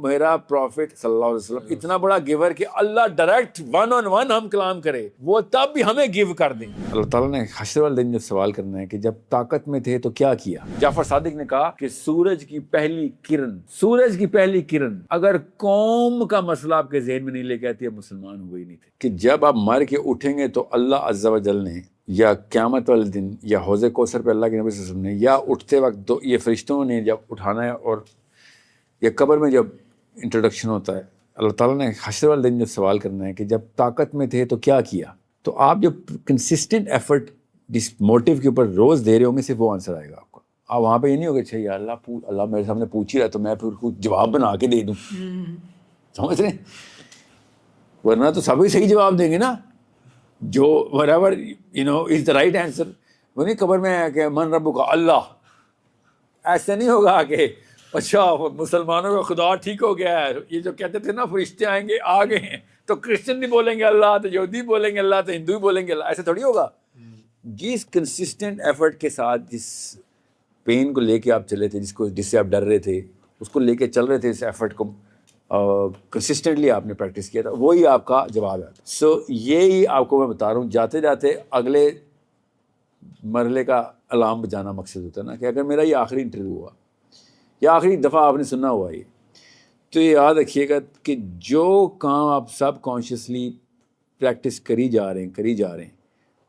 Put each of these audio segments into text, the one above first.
میرا پروفٹ صلی اللہ علیہ وسلم اتنا بڑا گیور کہ اللہ ڈائریکٹ ون آن ون ہم کلام کرے وہ تب بھی ہمیں گیو کر دیں۔ اللہ تعالیٰ نے حشر والے دن جب سوال کرنا ہے کہ جب طاقت میں تھے تو کیا کیا۔ جعفر صادق نے کہا کہ سورج کی پہلی کرن اگر قوم کا مسئلہ آپ کے ذہن میں نہیں لے کے آتی، اب مسلمان ہوئے ہی نہیں تھے۔ کہ جب آپ مر کے اٹھیں گے تو اللہ عز و جل نے یا قیامت والے دن یا حوض کوثر پہ اللہ کے نبی صلی اللہ علیہ وسلم نے یا اٹھتے وقت یہ فرشتوں نے جب اٹھانا ہے اور یا قبر میں جب انٹروڈکشن ہوتا ہے، اللہ تعالیٰ نے حشر والے دن جب سوال کرنا ہے کہ جب طاقت میں تھے تو کیا کیا، تو آپ جب کنسسٹنٹ ایفرٹ جس موٹیو کے اوپر روز دے رہے ہوں گے صرف وہ آنسر آئے گا آپ کو۔ آپ وہاں پہ یہ نہیں ہوگا اچھا یا اللہ میرے سامنے پوچھ ہی رہا تو میں پھر کچھ جواب بنا کے دے دوں، سمجھ رہے ہیں؟ ورنہ تو سبھی صحیح جواب دیں گے نا، جو whatever is the right answer۔ وہ نہیں قبر میں کہ من ربک اللہ، ایسے نہیں ہوگا کہ اچھا مسلمانوں کا خدا ٹھیک ہو گیا ہے، یہ جو کہتے تھے نا فرشتے آئیں گے آ گئے ہیں، تو کرسچن بھی بولیں گے اللہ، تو یہودی بولیں گے اللہ، تو ہندو بھی بولیں گے اللہ، ایسے تھوڑی ہوگا۔ جس کنسسٹنٹ ایفرٹ کے ساتھ جس پین کو لے کے آپ چلے تھے، جس سے آپ ڈر رہے تھے، اس کو لے کے چل رہے تھے، اس ایفرٹ کو کنسسٹنٹلی آپ نے پریکٹس کیا تھا، وہی آپ کا جواب ہے۔ سو یہی آپ کو میں بتا رہا ہوں، جاتے جاتے اگلے مرحلے کا الارم بجانا مقصد ہوتا ہے نا، کہ اگر میرا یہ آخری انٹرویو ہوا یا آخری دفعہ آپ نے سننا ہوا یہ، تو یہ یاد رکھیے گا کہ جو کام آپ سب کانشیسلی پریکٹس کری جا رہے ہیں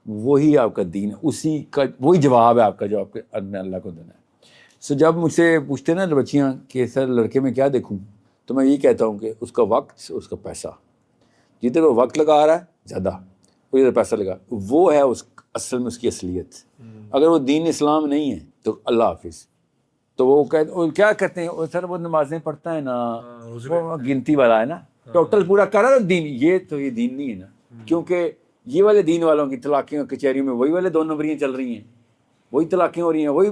وہی آپ کا دین ہے، اسی کا وہی جواب ہے آپ کا جو آپ کے اللہ کو دینا ہے۔ سو جب مجھ سے پوچھتے نا بچیاں کہ سر لڑکے میں کیا دیکھوں، تو میں یہی کہتا ہوں کہ اس کا وقت، اس کا پیسہ، جتنے وہ وقت لگا رہا ہے زیادہ، وہ ادھر پیسہ لگا، وہ ہے اصل میں اس کی اصلیت۔ اگر وہ دین اسلام نہیں ہے تو اللہ حافظ۔ تو وہ کیا کہتے ہیں سر وہ نمازیں پڑھتا ہے نا، وہ گنتی والا ہے نا، ٹوٹل پورا کر رہا ہے دین، یہ دین نہیں ہے نا، کیونکہ یہ والے دین والوں کی طلاقیں کچہریوں میں وہی والے 2 نمبریاں چل رہی ہیں، وہی طلاقیں ہو رہی ہیں، وہی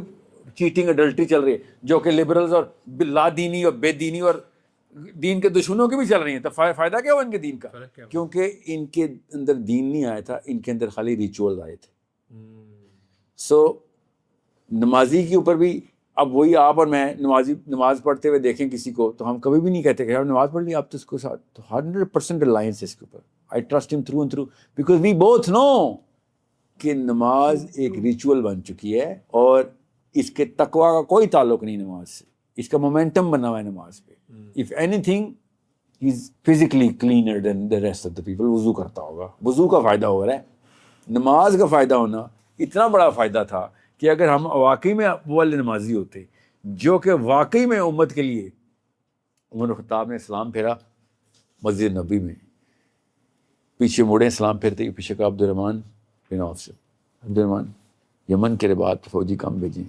چیٹنگ اڈلٹری چل رہی ہے، جو کہ لبرلز اور لا دینی اور بے دینی اور دین کے دشمنوں کی بھی چل رہی ہیں۔ تو فائدہ کیا ہوا ان کے دین کا؟ کیونکہ ان کے اندر دین نہیں آیا تھا، ان کے اندر خالی ریچول آئے تھے۔ سو نمازی کے اوپر بھی اب وہی آپ اور میں نماز پڑھتے ہوئے دیکھیں کسی کو تو ہم کبھی بھی نہیں کہتے کہ آپ نماز پڑھ لی، آپ تو اس کو ساتھ تو 100% ریلائنس ہے اس کے اوپر۔ I trust him through and through because we both know کہ نماز ایک ریچول بن چکی ہے اور اس کے تقویٰ کا کوئی تعلق نہیں نماز سے، اس کا مومنٹم بنا ہوا ہے نماز پہ۔ If anything he is physically cleaner than the rest of the people۔ وضو کرتا ہوگا، وضو کا فائدہ ہو رہا ہے، نماز کا فائدہ ہونا اتنا بڑا فائدہ تھا کہ اگر ہم واقعی میں وہ والے نمازی ہوتے جو کہ واقعی میں امت کے لیے، عمر خطاب نے سلام پھیرا مسجد نبی میں، پیچھے مڑے سلام پھیرتے، پیچھے کا عبدالرحمن بن عوف سے، عبدالرحمن یمن کے رباط فوجی کم بھیجیں۔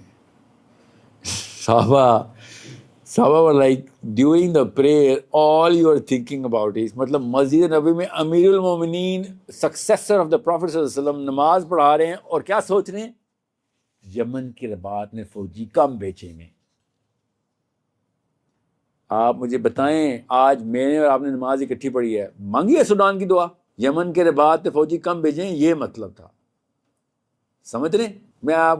صحابہ were like during the prayer all you are thinking about is، مطلب مسجد نبی میں امیر المومنین سکسیسر آف دا پروفٹ صلی اللہ علیہ وسلم نماز پڑھا رہے ہیں اور کیا سوچ رہے ہیں؟ یمن کے رباط میں فوجی کم بھیجیں گے۔ آپ مجھے بتائیں آج میں نے اور آپ نے نماز اکٹھی پڑھی ہے، مانگی ہے سودان کی دعا، یمن کے رباط میں فوجی کم بھیجیں، یہ مطلب تھا۔ سمجھ رہے ہیں؟ میں آپ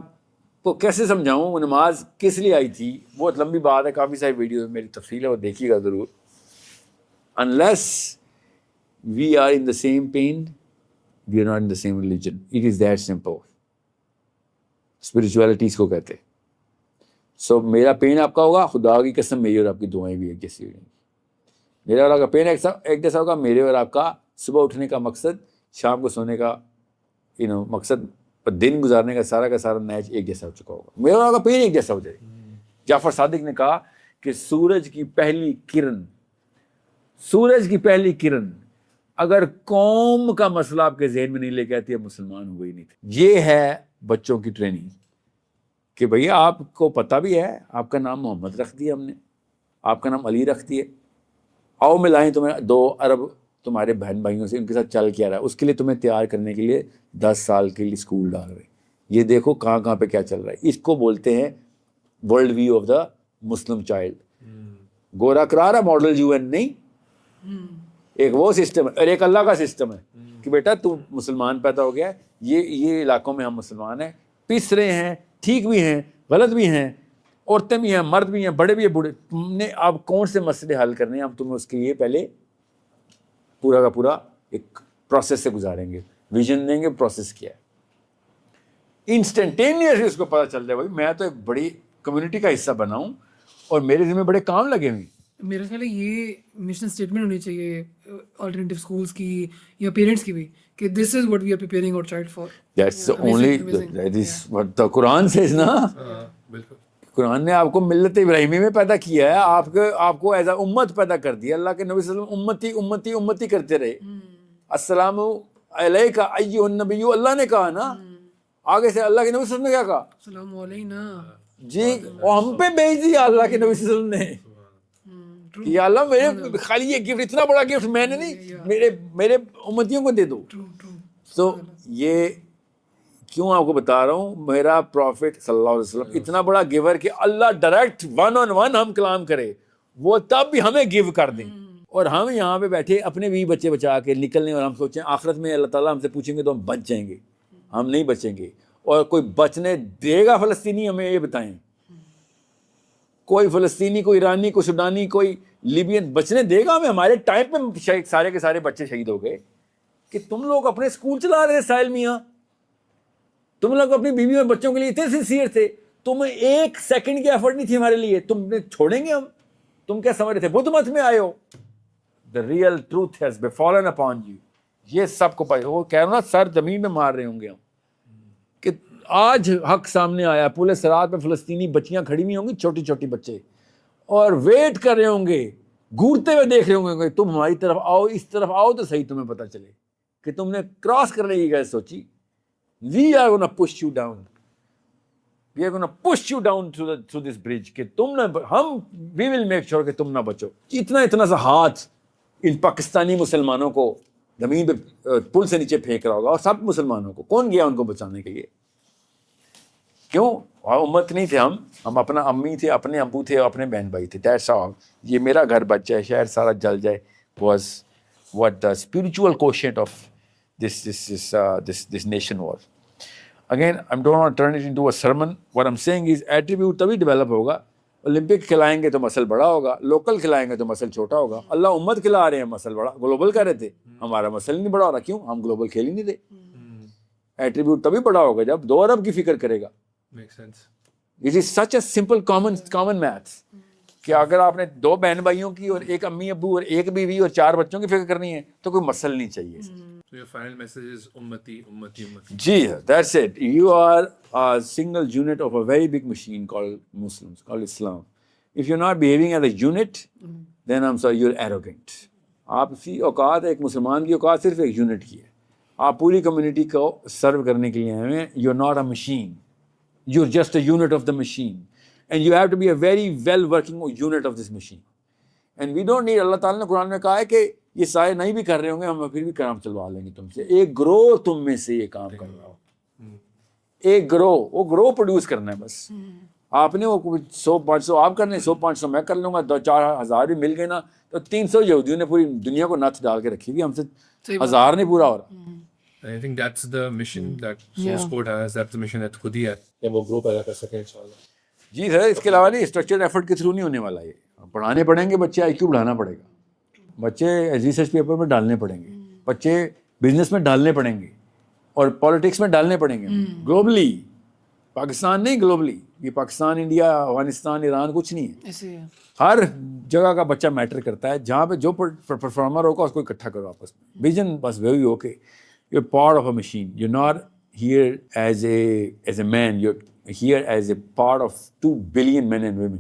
کو کیسے سمجھاؤں وہ نماز کس لیے آئی تھی؟ بہت لمبی بات ہے، کافی ساری ویڈیو میری تفصیل ہے، وہ دیکھیے گا ضرور۔ unless we are in the same pain we are not in the same religion، it is that simple۔ Spirituality اس کو کہتے ہیں۔ سو میرا پین آپ کا ہوگا، خدا کی قسم میری اور آپ کی دعائیں بھی ایک جیسی ہو جائیں گی۔ میرا اور آپ کا پین ایک جیسا ہوگا، میرے اور آپ کا صبح اٹھنے کا مقصد، شام کو سونے کا مقصد، دن گزارنے کا سارا نیچ ایک جیسا ہو چکا ہوگا، میرا اور آپ کا پین ایک جیسا ہو جائے۔ جعفر صادق نے کہا کہ سورج کی پہلی کرن اگر قوم کا مسئلہ آپ کے ذہن میں نہیں لے کے آتی، اب مسلمان ہوئے ہی نہیں تھے۔ یہ ہے بچوں کی ٹریننگ کہ بھیا آپ کو پتہ بھی ہے، آپ کا نام محمد رکھ دیا ہم نے، آپ کا نام علی رکھ دیا، آؤ ملائیں تمہیں 2 ارب تمہارے بہن بھائیوں سے، ان کے ساتھ چل کیا رہا ہے، اس کے لیے تمہیں تیار کرنے کے لیے 10 سال کے لیے اسکول ڈال رہے ہیں، یہ دیکھو کہاں پہ کیا چل رہا ہے۔ اس کو بولتے ہیں world view of the Muslim child. گورا کرارا ماڈل UN نہیں، ایک وہ سسٹم ہے اور ایک اللہ کا سسٹم ہے کہ بیٹا تو مسلمان پیدا ہو گیا، یہ علاقوں میں ہم مسلمان ہیں، پس رہے ہیں، ٹھیک بھی ہیں، غلط بھی ہیں، عورتیں بھی ہیں, مرد بھی ہیں, بڑے بھی ہیں, بوڑھے. تم نے اب کون سے مسئلے حل کرنے ہیں, ہم تمہیں اس کے لیے پہلے پورا کا پورا ایک پروسیس سے گزاریں گے, ویژن دیں گے, پروسیس کیا ہے. انسٹنٹینیسلی اس کو پتہ چل جائے بھائی میں تو ایک بڑی کمیونٹی کا حصہ بنا ہوں اور میرے ذمہ بڑے کام لگے ہوئے. میرا خیال ہے یہ مشن اسٹیٹمنٹ ہونی چاہیے آلٹرنیٹیو اسکولس کی یا پیرنٹس کی بھی, کہ this is what we are preparing our child for. That's the only, that is what the Quran says نا. بالکل. قرآن نے آپ کو ملت ابراہیمی میں پیدا کیا ہے, آپ کو ایز اے امت پیدا کر دیا. اللہ کے نبی صلی اللہ علیہ وسلم امتی امتی امتی کرتے رہے. السلام علیکہ ایھا النبی, اللہ نے کہا نا. آگے سے اللہ کے نبی صلی اللہ علیہ وسلم نے کیا کہا, السلام علینا جی, اور ہم پہ بھیج دیا اللہ کے نبی صلی اللہ علیہ وسلم نے. یا اللہ میرے خالی یہ گفٹ, اتنا بڑا گفٹ میں نے نہیں, میرے امتیوں کو دے دو. تو یہ کیوں آپ کو بتا رہا ہوں, میرا پروفٹ صلی اللہ علیہ وسلم اتنا بڑا گیور کہ اللہ ڈائریکٹ 1-on-1 ہم کلام کرے, وہ تب بھی ہمیں گیو کر دیں. اور ہم یہاں پہ بیٹھے اپنے بھی بچے بچا کے نکلنے, اور ہم سوچیں آخرت میں اللہ تعالیٰ ہم سے پوچھیں گے تو ہم بچ جائیں گے. ہم نہیں بچیں گے. اور کوئی بچنے دے گا فلسطینی, ہمیں یہ بتائیں, کوئی فلسطینی, کوئی ایرانی, کوئی سوڈانی, کوئی لیبین بچنے دے گا ہمیں؟ ہمارے ٹائم پہ سارے کے سارے بچے شہید ہو گئے کہ تم لوگ اپنے اسکول چلا رہے تھے ساحل میاں, تم لوگ اپنی بیوی اور بچوں کے لیے اتنے سنسیئر تھے, تمہیں ایک سیکنڈ کی ایفرٹ نہیں تھی ہمارے لیے, تم نے چھوڑیں گے ہم؟ تم کیا سمجھ رہے تھے بدھ مت میں آئے ہو؟ The real truth has befallen upon you. یہ سب کو پائی, وہ کہہ رہا ہوں نا, سر زمین میں مار رہے ہوں گے ہم کہ آج حق سامنے آیا. پورے صراط پہ فلسطینی بچیاں کھڑی ہوئی ہوں گی, چھوٹی چھوٹی بچے, اور ویٹ کر رہے ہوں گے, گھورتے ہوئے دیکھ رہے ہوں گے, تم ہماری طرف آؤ, اس طرف آؤ تو صحیح, تمہیں پتہ چلے کہ تم نے کراس کرنے کی گئے سوچی. We are going to push you down. We are going to push you down through this bridge کہ تم نہ, ہم we will make sure کہ تم نہ بچو. اتنا سا ہاتھ ان پاکستانی مسلمانوں کو زمین پہ پل سے نیچے پھینک رہا ہوگا, اور سب مسلمانوں کو کون گیا ان کو بچانے کے لیے؟ کیوں؟ امت نہیں تھے ہم اپنا امی تھے, اپنے ابو تھے, اپنے بہن بھائی تھے. That's all. یہ میرا گھر بچ جائے, شہر سارا جل جائے was what the spiritual quotient of this nation was. Again, I don't want to turn it into a sermon. What I'm saying is attribute تبھی ڈیولپ ہوگا. اولمپک کھلائیں گے تو مسل بڑا ہوگا, لوکل کھلائیں گے تو مسل چھوٹا ہوگا. اللہ امت کھلا رہے ہیں, مسل بڑا, گلوبل کر رہے تھے, ہمارا مسل نہیں بڑا ہو رہا. کیوں؟ ہم گلوبل کھیل ہی نہیں رہے. ایٹریبیوٹ تبھی بڑا ہوگا جب 2 ارب کی فکر کرے گا. It is such a simple common maths کہ اگر آپ نے 2 بہن بھائیوں کی اور ایک امی ابو اور ایک بیوی اور 4 بچوں کی فکر کرنی ہے تو کوئی مسل نہیں چاہیے. So your final message is ummati, ummati, ummati. G, that's it. You are a single unit of a very big machine called Muslims, called Islam. If you're not behaving as a unit, then I'm sorry, you're arrogant. آپ کی اوقات, ایک مسلمان کی اوقات صرف ایک unit کی ہے. آپ پوری کمیونٹی کو سرو کرنے کے لیے آئے ہیں. You're not a machine. You're just a unit of the machine. And you have to be a very well working unit of this machine. And we don't need, اللہ تعالیٰ نے قرآن میں کہا ہے کہ یہ سارے نہیں بھی کر رہے ہوں گے, ہم پھر بھی کام چلوا لیں گے تم سے. ایک گروہ تم میں سے یہ کام کر رہا ہو, ایک گروہ, وہ گروہ پروڈیوس کرنا ہے بس. آپ نے وہ 100-500 آپ کرنے, 100-500 میں کر لوں گا, 2-4 ہزار بھی مل گئے نا تو 300 یہودیوں نے پوری دنیا کو نتھ ڈال کے رکھی ہوئی, ہم سے 1000 نہیں پورا ہو رہا. I think that's the mission that Source Code has. That's the mission that خود ہی ہے کہ وہ گروہ پیدا کر سکیں انشاءاللہ. جی سر, اس کے علاوہ نہیں, اسٹرکچرڈ ایفرٹ کے تھرو نہیں ہونے والا. یہ پڑھانے پڑیں گے بچے, IQ بڑھانا پڑے گا, بچے ریسرچ پیپر میں ڈالنے پڑیں گے, بچے بزنس میں ڈالنے پڑیں گے, اور پالیٹکس میں ڈالنے پڑیں گے گلوبلی. پاکستان نہیں, گلوبلی. یہ پاکستان, انڈیا, افغانستان, ایران کچھ نہیں ہے. ہر جگہ کا بچہ میٹر کرتا ہے. جہاں پہ جو پرفارمر ہوگا اس کو اکٹھا کرو آپس میں. ویژن بس وہی ہو کہ you're part of a machine. You're not here as a man. You're here as a part of 2 billion men and women.